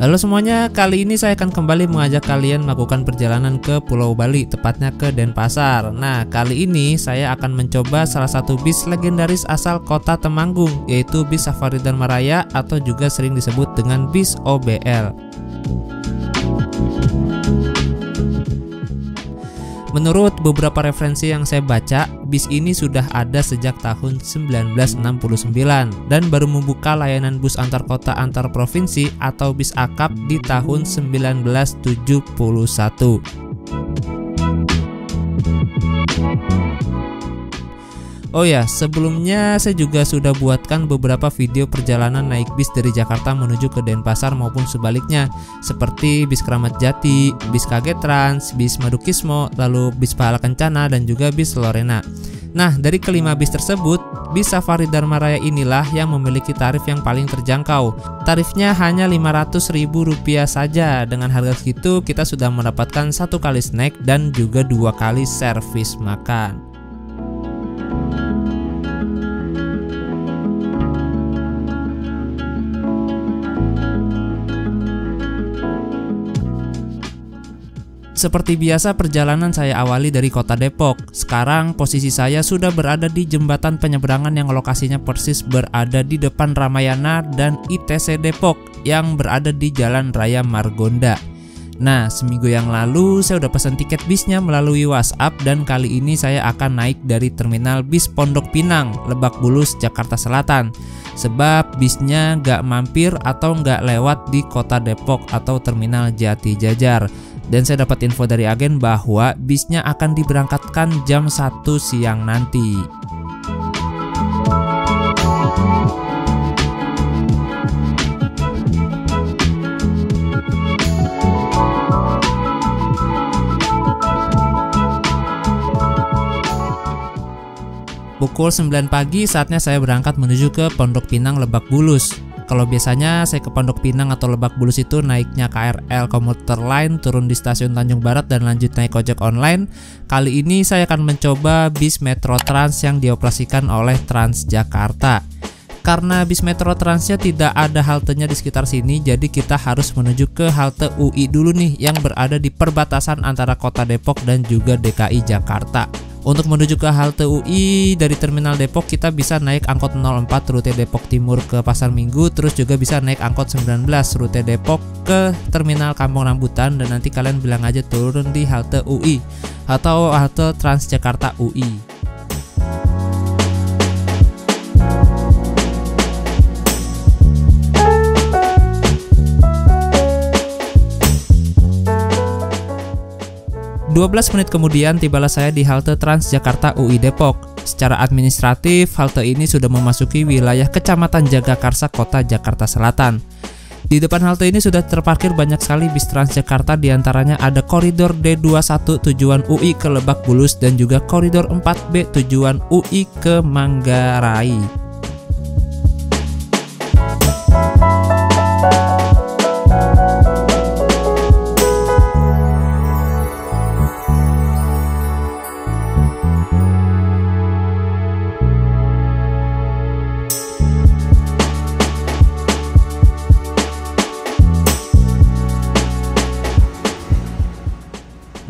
Halo semuanya, kali ini saya akan kembali mengajak kalian melakukan perjalanan ke Pulau Bali, tepatnya ke Denpasar. Nah, kali ini saya akan mencoba salah satu bis legendaris asal kota Temanggung, yaitu bis Safari Dharma Raya atau juga sering disebut dengan bis OBL. Menurut beberapa referensi yang saya baca, bis ini sudah ada sejak tahun 1969 dan baru membuka layanan bus antar kota antar provinsi atau bis akap di tahun 1971. Oh ya, sebelumnya saya juga sudah buatkan beberapa video perjalanan naik bis dari Jakarta menuju ke Denpasar maupun sebaliknya, seperti bis Kramat Jati, bis KG Trans, bis Madukismo, lalu bis Pahala Kencana, dan juga bis Lorena. Nah, dari kelima bis tersebut, bis Safari Dharma Raya inilah yang memiliki tarif yang paling terjangkau. Tarifnya hanya Rp500.000 saja. Dengan harga segitu, kita sudah mendapatkan 1 kali snack dan juga 2 kali servis makan. Seperti biasa, perjalanan saya awali dari kota Depok. Sekarang posisi saya sudah berada di jembatan penyeberangan yang lokasinya persis berada di depan Ramayana dan ITC Depok yang berada di Jalan Raya Margonda. Nah, seminggu yang lalu saya udah pesan tiket bisnya melalui WhatsApp dan kali ini saya akan naik dari terminal bis Pondok Pinang, Lebak Bulus, Jakarta Selatan. Sebab bisnya nggak mampir atau nggak lewat di kota Depok atau terminal Jati Jajar. Dan saya dapat info dari agen bahwa bisnya akan diberangkatkan jam 1 siang nanti. Pukul 9 pagi saatnya saya berangkat menuju ke Pondok Pinang, Lebak Bulus. Kalau biasanya saya ke Pondok Pinang atau Lebak Bulus itu naiknya KRL komuter lain, turun di stasiun Tanjung Barat dan lanjut naik ojek online. Kali ini saya akan mencoba bis Metro Trans yang dioperasikan oleh Transjakarta. Karena bis Metro Transnya tidak ada haltenya di sekitar sini, jadi kita harus menuju ke halte UI dulu nih yang berada di perbatasan antara kota Depok dan juga DKI Jakarta. Untuk menuju ke halte UI dari terminal Depok kita bisa naik angkot 04 rute Depok Timur ke Pasar Minggu, terus juga bisa naik angkot 19 rute Depok ke terminal Kampung Rambutan, dan nanti kalian bilang aja turun di halte UI atau halte Transjakarta UI. 12 menit kemudian tibalah saya di halte Transjakarta UI Depok. Secara administratif, halte ini sudah memasuki wilayah Kecamatan Jagakarsa, Kota Jakarta Selatan. Di depan halte ini sudah terparkir banyak sekali bis Transjakarta, diantaranya ada koridor D21 tujuan UI ke Lebak Bulus dan juga koridor 4B tujuan UI ke Manggarai.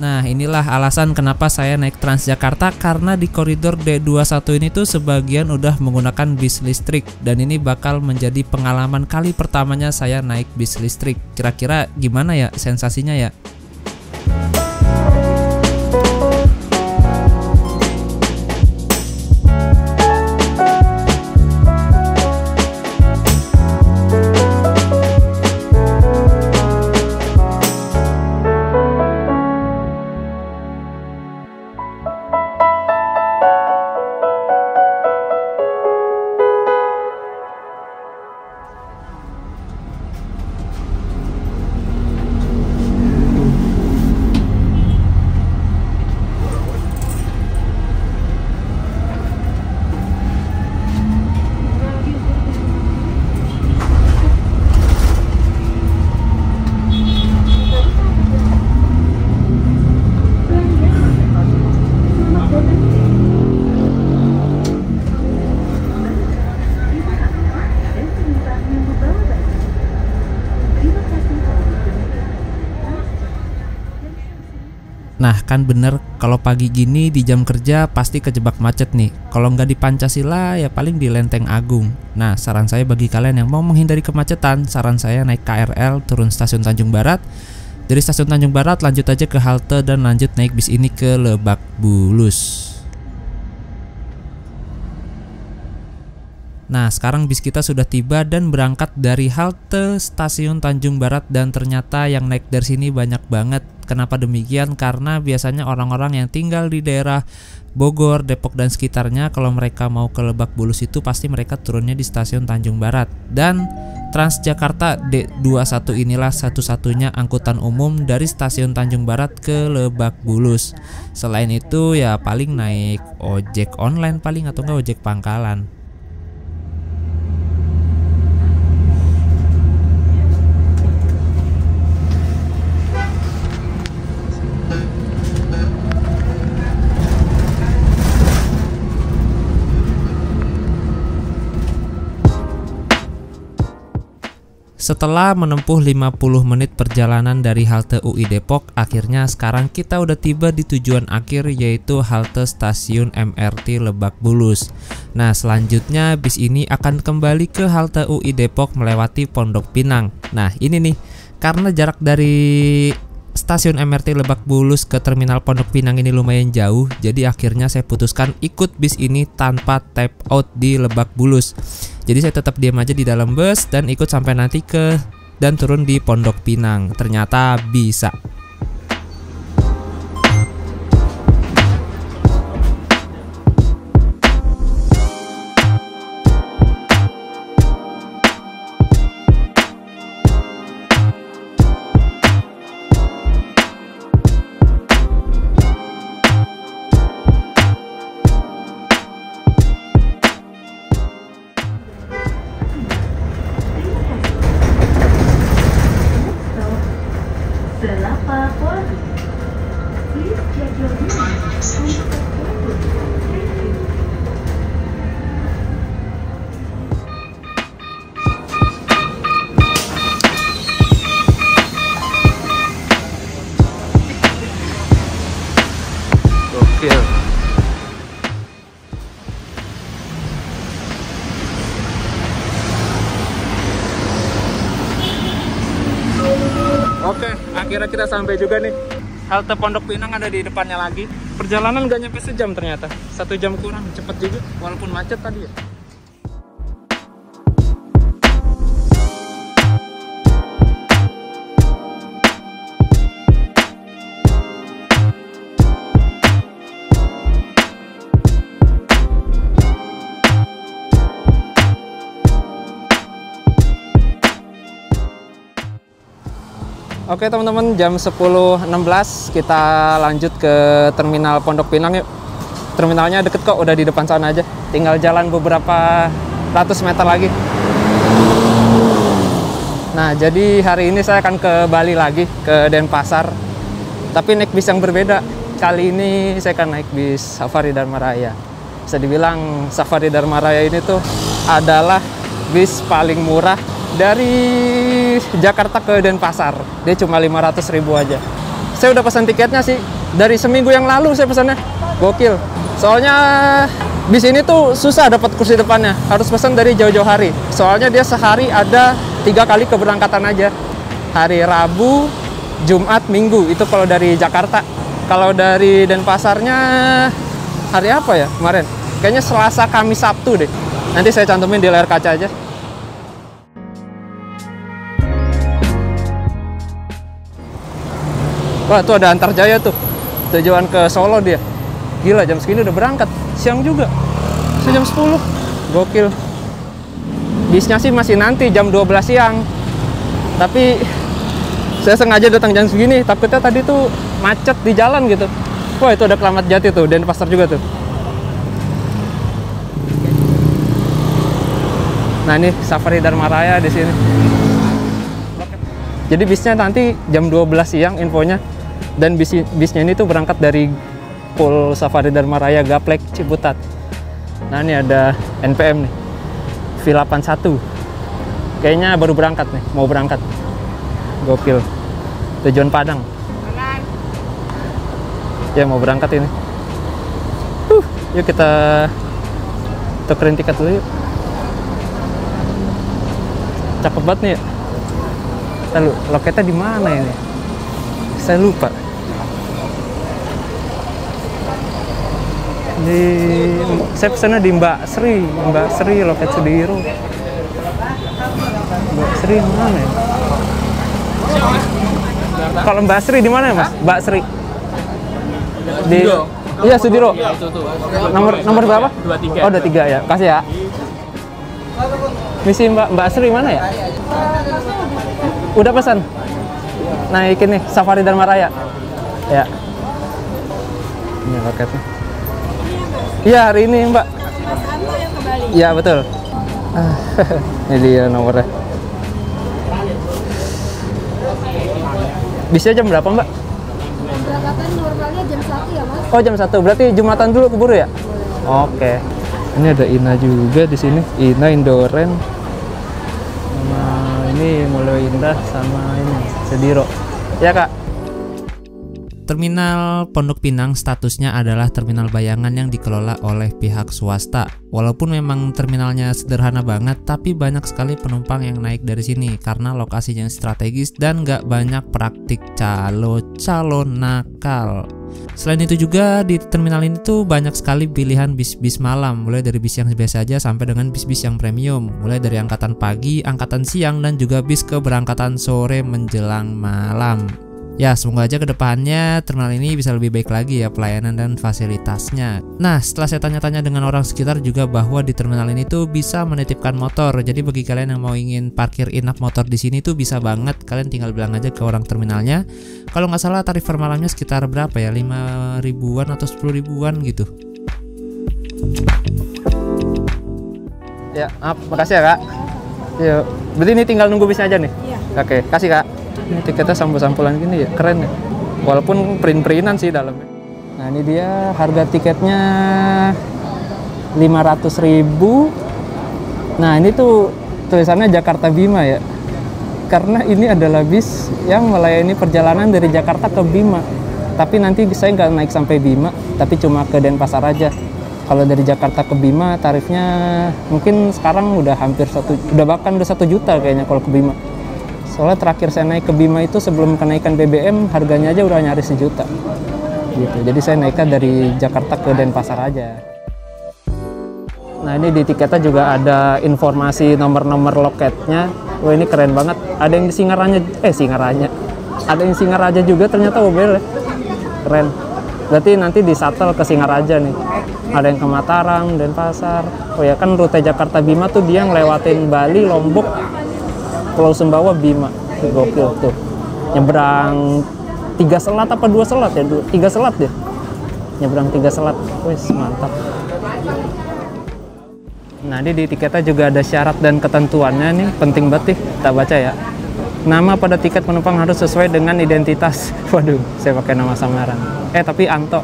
'Nah, inilah alasan kenapa saya naik Transjakarta, karena di koridor D21 ini tuh sebagian udah menggunakan bis listrik dan ini bakal menjadi pengalaman kali pertamanya saya naik bis listrik. Kira-kira gimana ya sensasinya ya? Nah kan bener, kalau pagi gini di jam kerja pasti kejebak macet nih. Kalau nggak di Pancasila ya paling di Lenteng Agung. Nah saran saya bagi kalian yang mau menghindari kemacetan, saran saya naik KRL turun stasiun Tanjung Barat. Dari stasiun Tanjung Barat lanjut aja ke halte dan lanjut naik bis ini ke Lebak Bulus. Nah sekarang bis kita sudah tiba dan berangkat dari halte stasiun Tanjung Barat, dan ternyata yang naik dari sini banyak banget. Kenapa demikian? Karena biasanya orang-orang yang tinggal di daerah Bogor, Depok dan sekitarnya kalau mereka mau ke Lebak Bulus itu pasti mereka turunnya di stasiun Tanjung Barat. Dan Transjakarta D21 inilah satu-satunya angkutan umum dari stasiun Tanjung Barat ke Lebak Bulus. Selain itu ya paling naik ojek online paling, atau enggak ojek pangkalan. Setelah menempuh 50 menit perjalanan dari halte UI Depok, akhirnya sekarang kita udah tiba di tujuan akhir, yaitu halte stasiun MRT Lebak Bulus. Nah selanjutnya bis ini akan kembali ke halte UI Depok melewati Pondok Pinang. Nah ini nih, karena jarak dari stasiun MRT Lebak Bulus ke terminal Pondok Pinang ini lumayan jauh, jadi akhirnya saya putuskan ikut bis ini tanpa tap out di Lebak Bulus. Jadi saya tetap diam aja di dalam bus dan ikut sampai nanti ke dan turun di Pondok Pinang. Ternyata bisa. Oke, akhirnya kita sampai juga nih. Halte Pondok Pinang ada di depannya lagi. Perjalanan nggak nyampe sejam ternyata, 1 jam kurang, cepet juga walaupun macet tadi ya. Oke teman-teman, jam 10.16 kita lanjut ke terminal Pondok Pinang yuk. Terminalnya deket kok, udah di depan sana aja. Tinggal jalan beberapa ratus meter lagi. Nah, jadi hari ini saya akan ke Bali lagi, ke Denpasar. Tapi naik bis yang berbeda. Kali ini saya akan naik bis Safari Dharma Raya. Bisa dibilang Safari Dharma Raya ini tuh adalah bis paling murah dari Jakarta ke Denpasar. Dia cuma 500.000 aja. Saya udah pesan tiketnya sih dari seminggu yang lalu, saya pesannya. Gokil. Soalnya bis ini tuh susah dapat kursi depannya, harus pesan dari jauh-jauh hari. Soalnya dia sehari ada 3 kali keberangkatan aja. Hari Rabu, Jumat, Minggu. Itu kalau dari Jakarta. Kalau dari Denpasarnya hari apa ya kemarin? Kayaknya Selasa, Kamis, Sabtu deh. Nanti saya cantumin di layar kaca aja. Wah, tuh ada Antarjaya tuh. Tujuan ke Solo dia. Gila, jam segini udah berangkat. Siang juga. Jam 10. Gokil. Bisnya sih masih nanti jam 12 siang. Tapi saya sengaja datang jam segini, takutnya tadi tuh macet di jalan gitu. Wah, itu ada Keramat Jati tuh, Denpasar juga tuh. Nah, ini Safari Dharma Raya di sini. Jadi bisnya nanti jam 12 siang infonya. Dan bisnya ini tuh berangkat dari Pool Safari Dharma Raya Gaplek Ciputat. Nah, ini ada NPM nih, V81. Kayaknya baru berangkat nih, mau berangkat. Gokil. Tujuan Padang. Ya mau berangkat ini. Yuk kita tukerin tiket dulu yuk. Cakep banget nih ya. Lalu loketnya di mana ini? Saya lupa. Saya pesannya di Mbak Sri loket Sudiro. Mbak Sri mana ya? Kalau Mbak Sri di mana ya Mas? Mbak Sri di iya Sudiro. Nomor berapa? 23. Oh 23 ya. Kasih ya. Misi Mbak Sri mana ya? Udah pesan. Naik ini Safari Dharma Raya. Ya. Ini loketnya. Iya hari ini Mbak. Iya betul. Ini dia nomornya. Bisa jam berapa Mbak? Berangkatan normalnya jam 1 ya Mas. Oh jam 1. Berarti Jumatan dulu keburu ya? Oke. Ini ada Ina juga di sini. Ina Indoren. Sama ini Mulyo Indah sama ini Sudiro. Ya Kak. Terminal Pondok Pinang statusnya adalah terminal bayangan yang dikelola oleh pihak swasta. Walaupun memang terminalnya sederhana banget, tapi banyak sekali penumpang yang naik dari sini karena lokasinya strategis dan nggak banyak praktik calo nakal. Selain itu juga di terminal ini tuh banyak sekali pilihan bis-bis malam, mulai dari bis yang biasa aja sampai dengan bis-bis yang premium, mulai dari angkatan pagi, angkatan siang, dan juga bis keberangkatan sore menjelang malam. Ya, semoga aja kedepannya terminal ini bisa lebih baik lagi ya pelayanan dan fasilitasnya. Nah, setelah saya tanya-tanya dengan orang sekitar juga bahwa di terminal ini tuh bisa menitipkan motor. Jadi bagi kalian yang mau ingin parkir inap motor di sini tuh bisa banget. Kalian tinggal bilang aja ke orang terminalnya. Kalau nggak salah tarif per malamnya sekitar berapa ya? 5 ribuan atau 10 ribuan gitu. Ya, makasih ya Kak. Yuk, berarti ini tinggal nunggu bisnya aja nih? Iya. Oke, kasih Kak. Ini tiketnya sampul-sampulan gini ya, keren ya. Walaupun print-printan sih dalamnya. Nah ini dia harga tiketnya 500.000. Nah ini tuh tulisannya Jakarta Bima ya. Karena ini adalah bis yang melayani perjalanan dari Jakarta ke Bima. Tapi nanti saya nggak naik sampai Bima, tapi cuma ke Denpasar aja. Kalau dari Jakarta ke Bima tarifnya mungkin sekarang udah hampir bahkan udah 1 juta kayaknya kalau ke Bima. Soalnya terakhir saya naik ke Bima itu sebelum kenaikan BBM harganya aja udah nyaris 1 juta gitu. Jadi saya naiknya dari Jakarta ke Denpasar aja. Nah ini di tiketnya juga ada informasi nomor-nomor loketnya. Wah ini keren banget. Ada yang di Singaranya. Ada yang Singaraja juga ternyata mobil ya. Keren. Berarti nanti di shuttle ke Singaraja nih. Ada yang ke Mataram, Denpasar. Oh ya kan rute Jakarta Bima tuh dia ngelewatin Bali, Lombok, Pulau Sumbawa, Bima. Gokil tuh. Nyebrang 3 selat apa 2 selat ya? 3 selat deh. Nyebrang 3 selat. Wih, mantap. Nah, ini di tiketnya juga ada syarat dan ketentuannya nih, penting banget nih. Kita baca ya. Nama pada tiket penumpang harus sesuai dengan identitas. Waduh, saya pakai nama samaran. Tapi Anto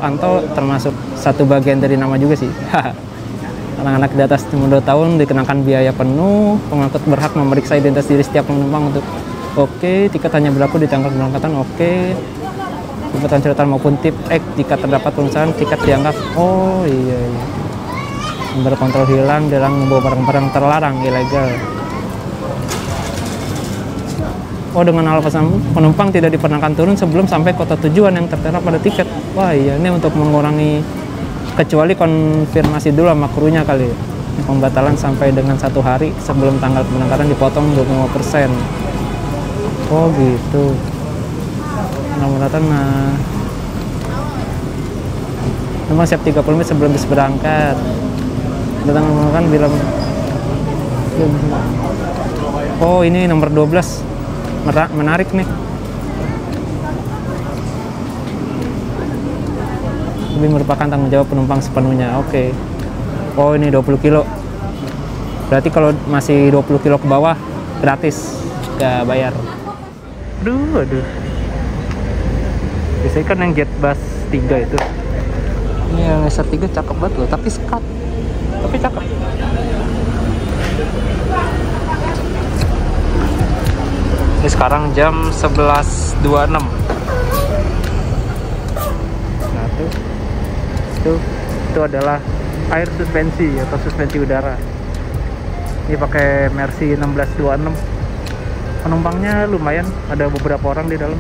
termasuk satu bagian dari nama juga sih. Anak-anak di atas umur 2 tahun dikenakan biaya penuh. Pengangkut berhak memeriksa identitas diri setiap penumpang untuk oke. Tiket hanya berlaku di tanggal keberangkatan. Oke. Kebutuhan catatan maupun tip X jika terdapat perusahaan tiket dianggap. Oh iya. Sumber kontrol hilang, dilarang membawa barang-barang terlarang, ilegal. Oh, dengan alasan penumpang tidak diperkenankan turun sebelum sampai kota tujuan yang tertera pada tiket. Wah iya, ini untuk mengurangi, kecuali konfirmasi dulu sama krunya kali ya. Pembatalan sampai dengan 1 hari sebelum tanggal keberangkatan dipotong 25%. Oh gitu. Nomor datang nomor siap 30 menit sebelum bis berangkat. Datang menggunakan bila. Oh ini nomor 12. Menarik nih. Ini merupakan tanggung jawab penumpang sepenuhnya. Oke. Oh ini 20 kilo. Berarti kalau masih 20 kilo ke bawah gratis, gak bayar. Aduh. Biasanya kan yang jet bus 3 itu. Ini yang SR3 cakep banget loh, tapi sekat. Tapi cakep. Ini sekarang jam 11.26. Nah tuh itu adalah air suspensi atau suspensi udara. Ini pakai Mercy 1626. Penumpangnya lumayan, ada beberapa orang di dalam.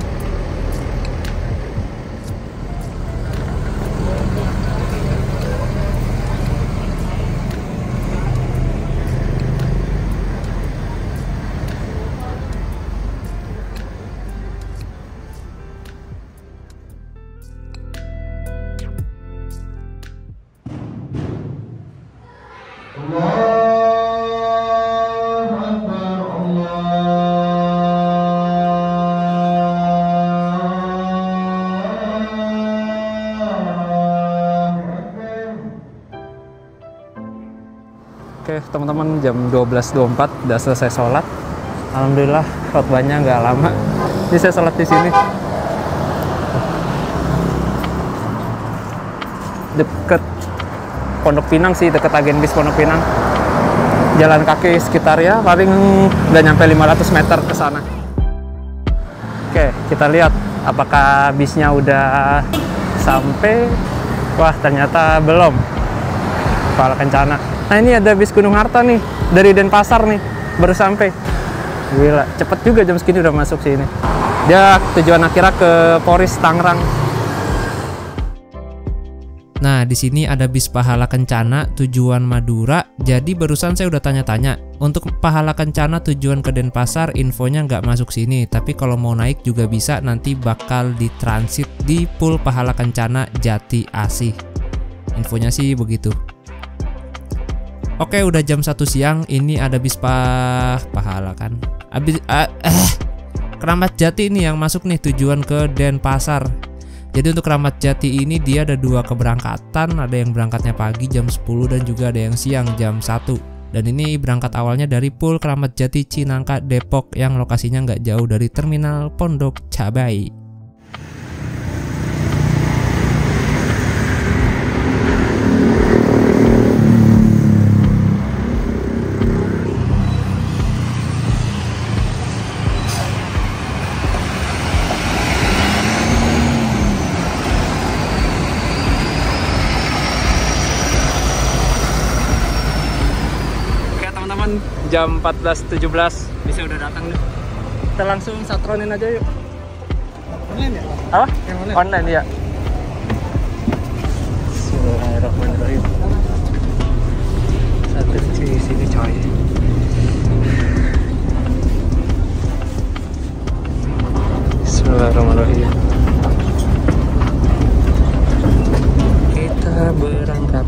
Oke teman-teman, jam 12.24 udah selesai sholat. Alhamdulillah khotbahnya nggak lama. Ini saya sholat di sini. Deket Pondok Pinang sih, deket agen bis Pondok Pinang. Jalan kaki sekitar ya paling udah nyampe 500 meter ke sana. Oke, kita lihat apakah bisnya udah sampai. Wah, ternyata belum. Kepala Kencana. Nah, ini ada bis Gunung Harta nih, dari Denpasar nih, baru sampai. Gila, cepet juga jam segini udah masuk sini. Dia tujuan akhirnya ke Poris Tangerang. Nah, di sini ada bis Pahala Kencana tujuan Madura. Jadi barusan saya udah tanya-tanya. Untuk Pahala Kencana tujuan ke Denpasar, infonya nggak masuk sini. Tapi kalau mau naik juga bisa, nanti bakal ditransit di Pul Pahala Kencana Jati Asih. Infonya sih begitu. Oke, udah jam 1 siang. Ini ada bis Pahala kan. Keramat Jati ini yang masuk nih tujuan ke Denpasar. Jadi untuk Keramat Jati ini dia ada 2 keberangkatan. Ada yang berangkatnya pagi jam 10 dan juga ada yang siang jam 1. Dan ini berangkat awalnya dari Pul Keramat Jati Cinangka Depok yang lokasinya nggak jauh dari Terminal Pondok Cabai. Jam 14.17 bisa udah datang nih. Kita langsung satronin aja yuk. Online ya? Apa? Yang online? Online ya. Bismillahirrahmanirrahim. Satu di sini coy. Bismillahirrahmanirrahim. Kita berangkat.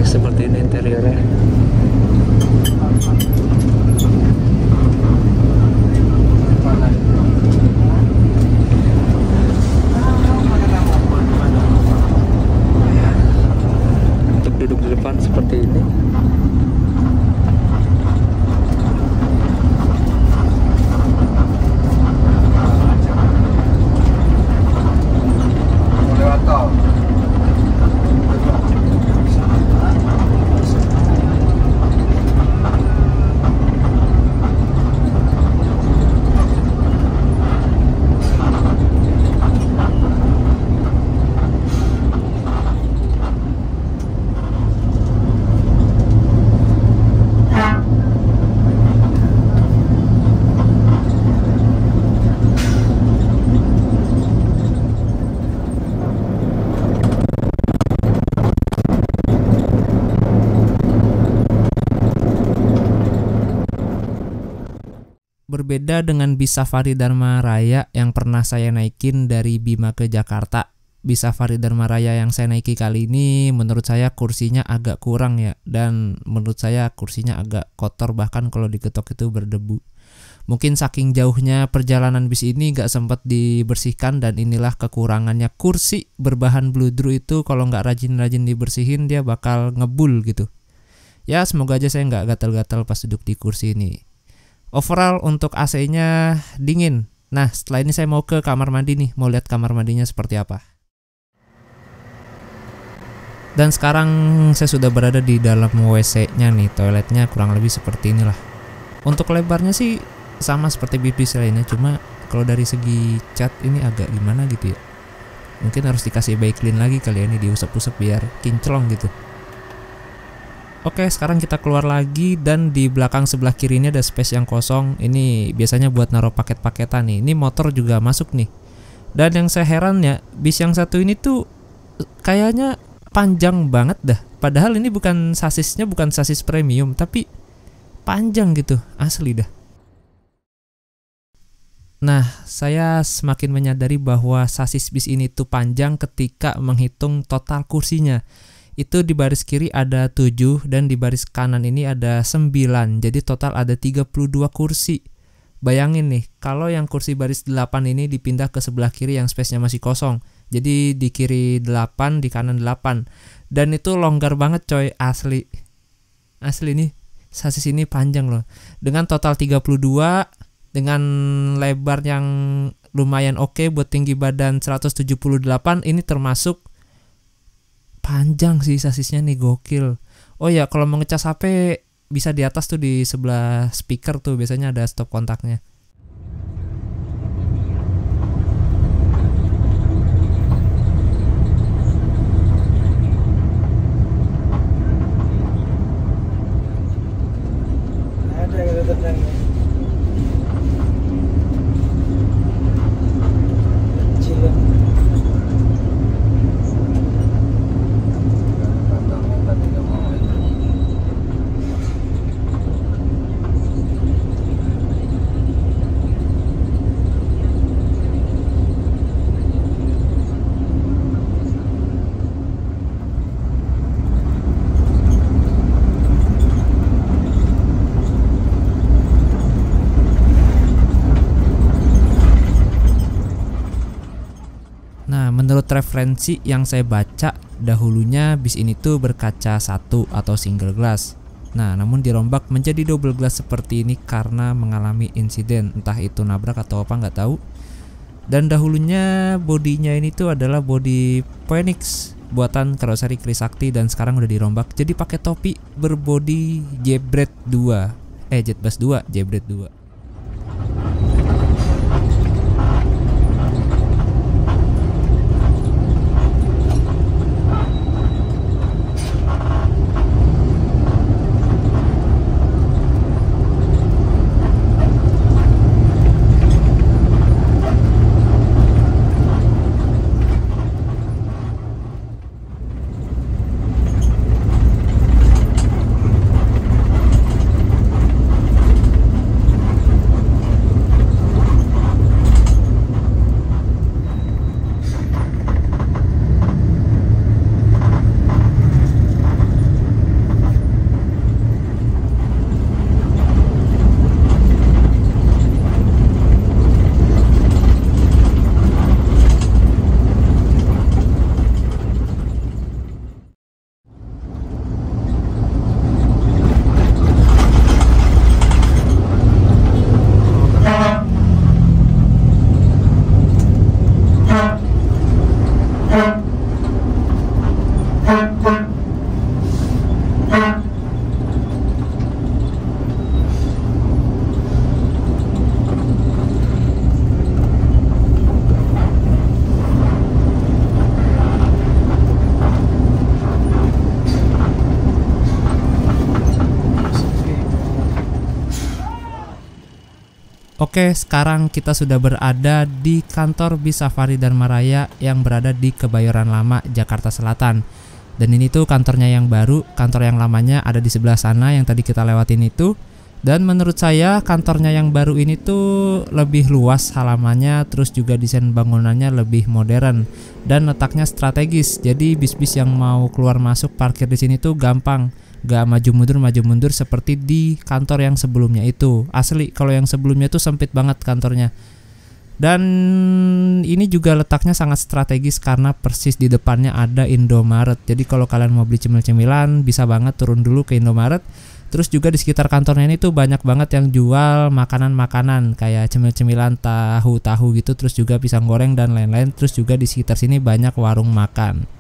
Seperti ini interiornya. Untuk duduk di depan seperti ini. Berbeda dengan bis Safari Dharma Raya yang pernah saya naikin dari Bima ke Jakarta. Bis Safari Dharma Raya yang saya naiki kali ini menurut saya kursinya agak kurang ya. Dan menurut saya kursinya agak kotor, bahkan kalau diketok itu berdebu. Mungkin saking jauhnya perjalanan bis ini gak sempat dibersihkan, dan inilah kekurangannya kursi berbahan bludru itu. Kalau nggak rajin-rajin dibersihin dia bakal ngebul gitu. Ya semoga aja saya nggak gatal-gatal pas duduk di kursi ini. Overall untuk AC-nya dingin. Nah setelah ini saya mau ke kamar mandi nih, mau lihat kamar mandinya seperti apa. Dan sekarang saya sudah berada di dalam WC-nya nih, toiletnya kurang lebih seperti inilah. Untuk lebarnya sih sama seperti bis lainnya, cuma kalau dari segi cat ini agak gimana gitu ya. Mungkin harus dikasih baiklin lagi kali ya, ini diusap-usap biar kinclong gitu. Oke, sekarang kita keluar lagi dan di belakang sebelah kiri ini ada space yang kosong. Ini biasanya buat naruh paket-paketan nih. Ini motor juga masuk nih. Dan yang saya heran ya, bis yang satu ini tuh kayaknya panjang banget dah. Padahal ini bukan sasisnya, bukan sasis premium, tapi panjang gitu, asli dah. Nah, saya semakin menyadari bahwa sasis bis ini tuh panjang ketika menghitung total kursinya. Itu di baris kiri ada 7 dan di baris kanan ini ada 9. Jadi total ada 32 kursi. Bayangin nih, kalau yang kursi baris 8 ini dipindah ke sebelah kiri yang space-nya masih kosong. Jadi di kiri 8, di kanan 8. Dan itu longgar banget coy, asli. Asli nih, sasis ini panjang loh. Dengan total 32, dengan lebar yang lumayan oke buat tinggi badan 178, ini termasuk panjang sih sasisnya nih, gokil. Oh ya, kalau mau ngecas HP bisa di atas tuh, di sebelah speaker tuh biasanya ada stop kontaknya. Ada yang tenang. Menurut referensi yang saya baca, dahulunya bis ini tuh berkaca satu atau single glass. Nah, namun dirombak menjadi double glass seperti ini karena mengalami insiden, entah itu nabrak atau apa nggak tahu. Dan dahulunya bodinya ini tuh adalah bodi Phoenix buatan karoseri Krisakti dan sekarang udah dirombak jadi pakai topi berbodi Jetbus 2, Jetbus 2. Oke, sekarang kita sudah berada di kantor bis Safari Dharma Raya yang berada di Kebayoran Lama, Jakarta Selatan. Dan ini tuh kantornya yang baru, kantor yang lamanya ada di sebelah sana yang tadi kita lewatin itu. Dan menurut saya kantornya yang baru ini tuh lebih luas halamannya, terus juga desain bangunannya lebih modern dan letaknya strategis. Jadi bis-bis yang mau keluar masuk parkir di sini tuh gampang. Gak maju mundur seperti di kantor yang sebelumnya itu. Asli, kalau yang sebelumnya tuh sempit banget kantornya. Dan ini juga letaknya sangat strategis karena persis di depannya ada Indomaret. Jadi kalau kalian mau beli cemil-cemilan bisa banget turun dulu ke Indomaret. Terus juga di sekitar kantornya ini tuh banyak banget yang jual makanan-makanan kayak cemil-cemilan, tahu-tahu gitu, terus juga pisang goreng dan lain-lain. Terus juga di sekitar sini banyak warung makan.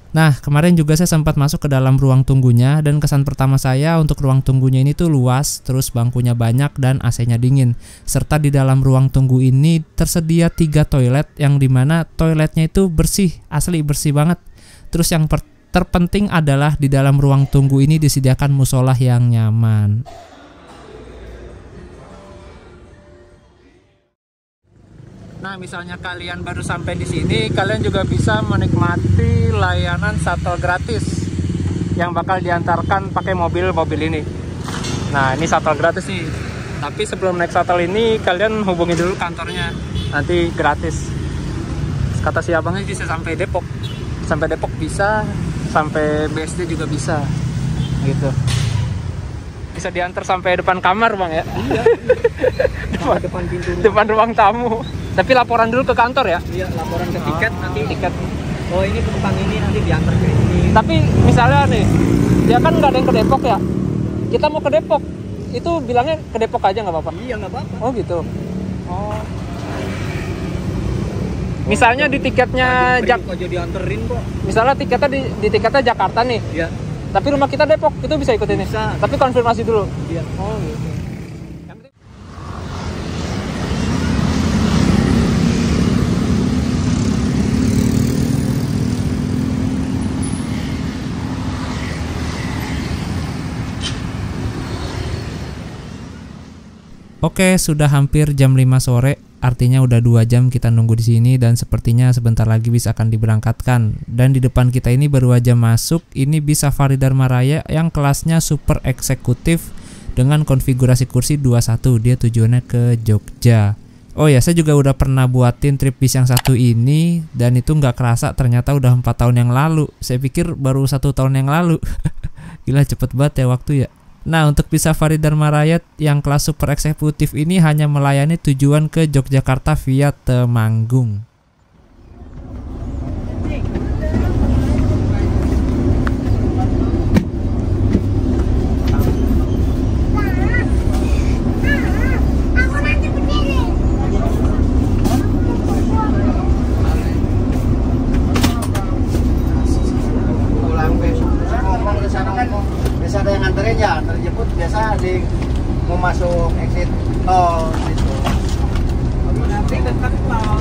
Nah, kemarin juga saya sempat masuk ke dalam ruang tunggunya, dan kesan pertama saya untuk ruang tunggunya ini tuh luas, terus bangkunya banyak dan AC-nya dingin. Serta di dalam ruang tunggu ini tersedia 3 toilet yang dimana toiletnya itu bersih, asli bersih banget. Terus yang terpenting adalah di dalam ruang tunggu ini disediakan musola yang nyaman. Nah, misalnya kalian baru sampai di sini, kalian juga bisa menikmati layanan shuttle gratis yang bakal diantarkan pakai mobil ini. Nah, ini shuttle gratis nih. Tapi sebelum naik shuttle ini, kalian hubungi dulu kantornya. Nanti gratis. Kata si abangnya bisa sampai Depok. Sampai Depok bisa, sampai BSD juga bisa. Gitu. Bisa diantar sampai depan kamar, Bang ya? Iya. depan pintu rumah. Depan ruang tamu. Tapi laporan dulu ke kantor ya? Iya, laporan ke tiket, nanti tiket. Oh, ini penumpang ini nanti diantar ke ini. Tapi misalnya nih, dia kan nggak ada yang ke Depok ya? Kita mau ke Depok, itu bilangnya ke Depok aja nggak apa-apa? Iya, nggak apa-apa. Oh gitu. Oh. Misalnya di tiketnya dianterin kok. Misalnya tiketnya di tiketnya Jakarta nih. Iya. Tapi rumah kita Depok, itu bisa ikut ini? Bisa. Tapi konfirmasi dulu? Iya. Oh gitu. Oke, sudah hampir jam 5 sore, artinya udah 2 jam kita nunggu di sini dan sepertinya sebentar lagi bis akan diberangkatkan. Dan di depan kita ini baru aja masuk, ini bis Safari Dharma Raya yang kelasnya super eksekutif dengan konfigurasi kursi 21, dia tujuannya ke Jogja. Oh ya, saya juga udah pernah buatin trip bis yang satu ini dan itu nggak kerasa ternyata udah 4 tahun yang lalu. Saya pikir baru 1 tahun yang lalu. Gila, cepet banget ya waktu ya. Nah, untuk bis Safari Dharma Raya yang kelas super eksekutif ini hanya melayani tujuan ke Yogyakarta via Temanggung. Biasa ada yang nganterin ya, terjemput biasa di mau masuk exit tol gitu. Nanti dekat tol.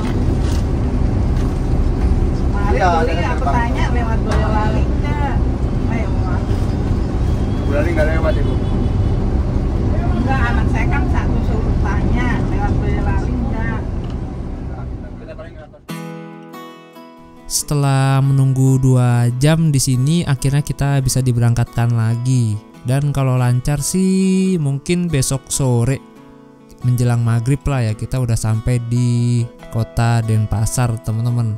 Iya, aku tanya lewat Boyolali enggak? Lewat. Boyolali nggak lewat ibu? Enggak, anak saya kan satu suruh tanya lewat Boyolali enggak? Setelah menunggu 2 jam di sini, akhirnya kita bisa diberangkatkan lagi. Dan kalau lancar sih mungkin besok sore menjelang maghrib lah ya, kita udah sampai di kota Denpasar, teman-teman.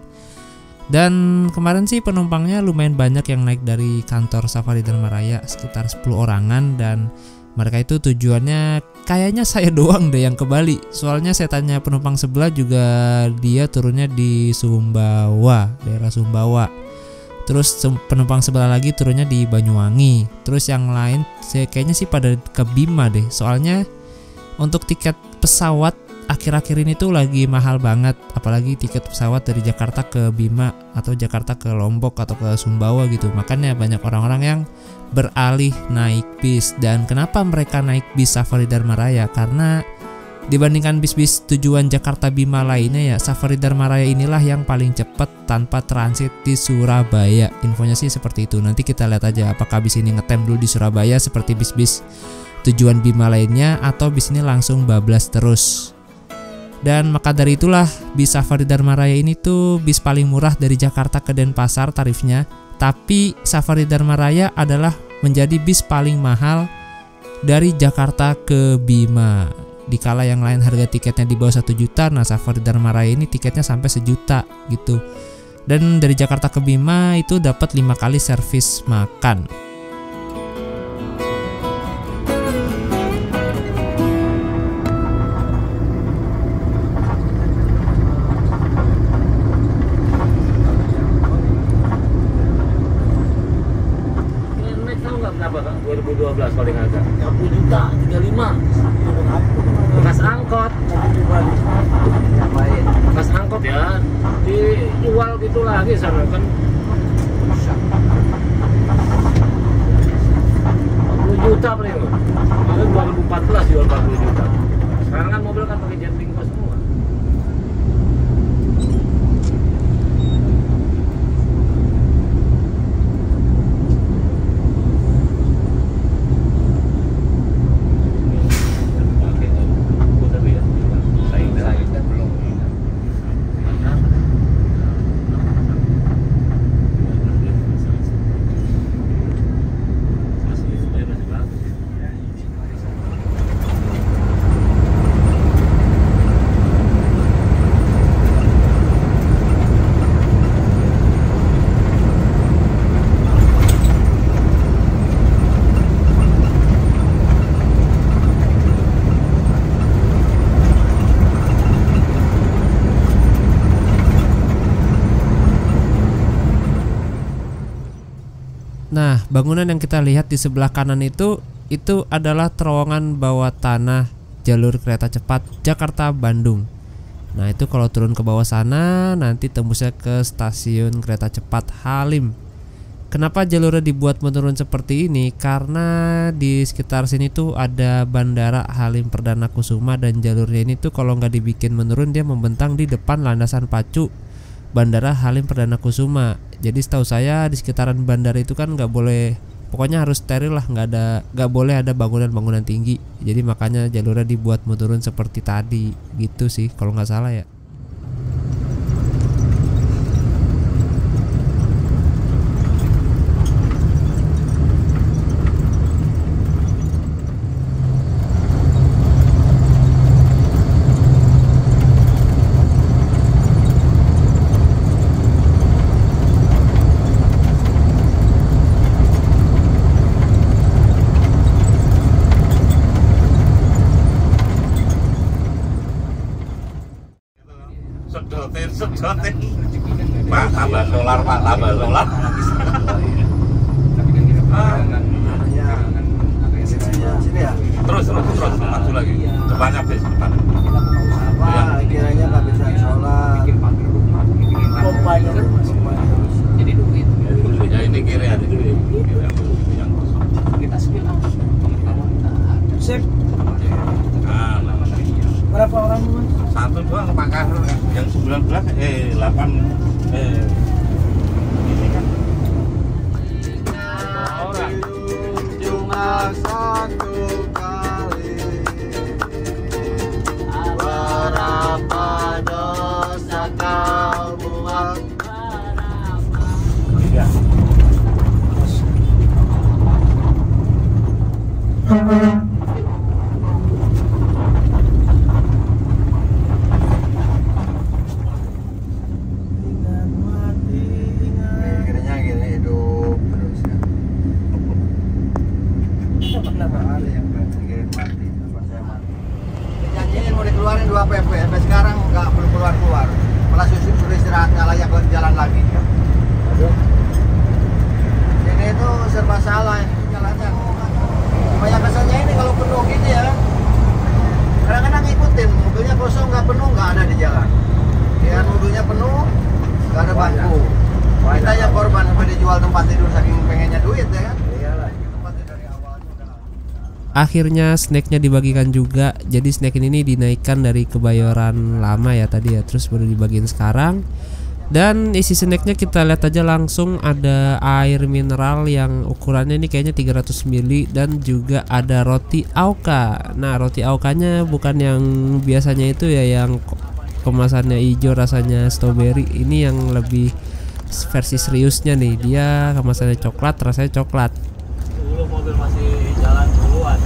Dan kemarin sih penumpangnya lumayan banyak yang naik dari kantor Safari Dharma Raya, sekitar 10 orangan, dan mereka itu tujuannya kayaknya saya doang deh yang ke Bali. Soalnya saya tanya penumpang sebelah juga dia turunnya di Sumbawa, daerah Sumbawa. Terus penumpang sebelah lagi turunnya di Banyuwangi. Terus yang lain kayaknya sih pada ke Bima deh. Soalnya untuk tiket pesawat akhir-akhir ini tuh lagi mahal banget. Apalagi tiket pesawat dari Jakarta ke Bima atau Jakarta ke Lombok atau ke Sumbawa gitu. Makanya banyak orang-orang yang beralih naik bis. Dan kenapa mereka naik bis Safari Dharma Raya? Karena dibandingkan bis-bis tujuan Jakarta Bima lainnya ya, Safari Dharma Raya inilah yang paling cepat tanpa transit di Surabaya. Infonya sih seperti itu. Nanti kita lihat aja apakah bis ini ngetem dulu di Surabaya seperti bis-bis tujuan Bima lainnya atau bis ini langsung bablas terus. Dan maka dari itulah bis Safari Dharma Raya ini tuh bis paling murah dari Jakarta ke Denpasar tarifnya. Tapi Safari Dharma Raya adalah menjadi bis paling mahal dari Jakarta ke Bima. Dikala yang lain harga tiketnya di bawah 1 juta, nah Safari Dharma Raya ini tiketnya sampai 1 juta gitu. Dan dari Jakarta ke Bima itu dapat 5 kali servis makan. Berapa kan? 2012 paling agak 30 juta, 35 bekas angkot. Bekas angkot ya dijual gitu lagi sana kan. juta paling. Itu 2014 jual 40 juta. Sekarang kan mobil kan pakai Jaklingko semua. Nah, bangunan yang kita lihat di sebelah kanan itu adalah terowongan bawah tanah jalur kereta cepat Jakarta-Bandung. Nah, itu kalau turun ke bawah sana nanti tembusnya ke stasiun kereta cepat Halim. Kenapa jalurnya dibuat menurun seperti ini? Karena di sekitar sini tuh ada Bandara Halim Perdana Kusuma, dan jalurnya ini tuh kalau nggak dibikin menurun dia membentang di depan landasan pacu Bandara Halim Perdana Kusuma. Jadi setahu saya di sekitaran bandara itu kan nggak boleh, pokoknya harus steril lah, nggak boleh ada bangunan-bangunan tinggi. Jadi makanya jalurnya dibuat menurun seperti tadi gitu sih kalau nggak salah ya. Sedotin. Pak, tambah solar, Pak, tambah solar. Sini ya. Terus maju lagi. Depannya bis depan. Apa kiranya kehabisan solar. Pompanya kan masih jadi duit. Ya ini kiri ada duit. Yang kosong. Kita sekitar. Sip. Berapa orang Mas? Satu doang pakar yang 19 8 ini kan orang cuma satu kali, berapa dosa kau buat. iya. Kiranya gini hidup terus ya. Ada yang pengen mati, apa saya mati. Dijanjiin mau dikeluarin 2 PP, sampai sekarang nggak belum keluar. Malah sudah istirahat, nggak layak jalan lagi. Ini itu serba salah jalannya. Kebanyakan saja ini kalau penuh gitu ya. Kadang-kadang ngikutin, mobilnya kosong nggak penuh nggak ada di jalan. Ya mobilnya penuh nggak ada bangku. Kita yang korban sampai dijual tempat tidur saking pengennya duit ya kan. Tempat tidur dari awalnya udah. Akhirnya snacknya dibagikan juga. Jadi snack ini dinaikkan dari Kebayoran Lama ya tadi ya, terus baru dibagiin sekarang. Dan isi snacknya kita lihat aja langsung, ada air mineral yang ukurannya ini kayaknya 300 ml, dan juga ada roti Auka. Nah, roti Aukanya bukan yang biasanya itu ya, yang kemasannya hijau rasanya strawberry. Ini yang lebih versi seriusnya nih, dia kemasannya coklat, rasanya coklat. Dulu mobil masih jalan duluan.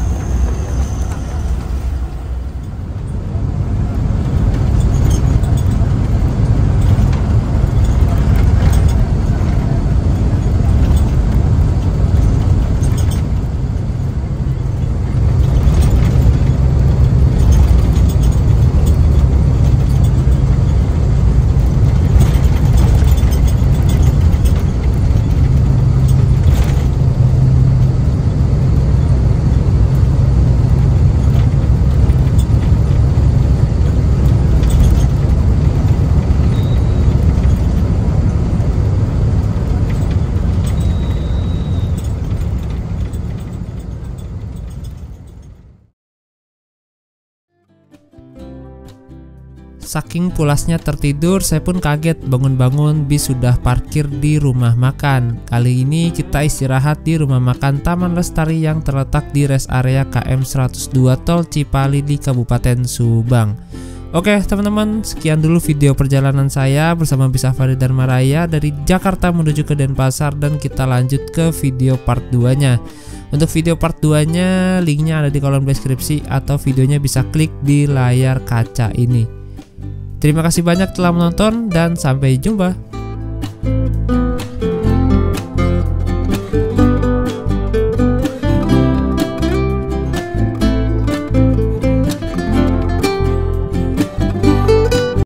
Saking pulasnya tertidur, saya pun kaget bangun-bangun bis sudah parkir di rumah makan. Kali ini kita istirahat di rumah makan Taman Lestari yang terletak di rest area KM 102 Tol Cipali di Kabupaten Subang. Oke teman-teman, sekian dulu video perjalanan saya bersama bis Safari Dharma Raya dari Jakarta menuju ke Denpasar, dan kita lanjut ke video part 2-nya. Untuk video part 2-nya linknya ada di kolom deskripsi atau videonya bisa klik di layar kaca ini. Terima kasih banyak telah menonton dan sampai jumpa.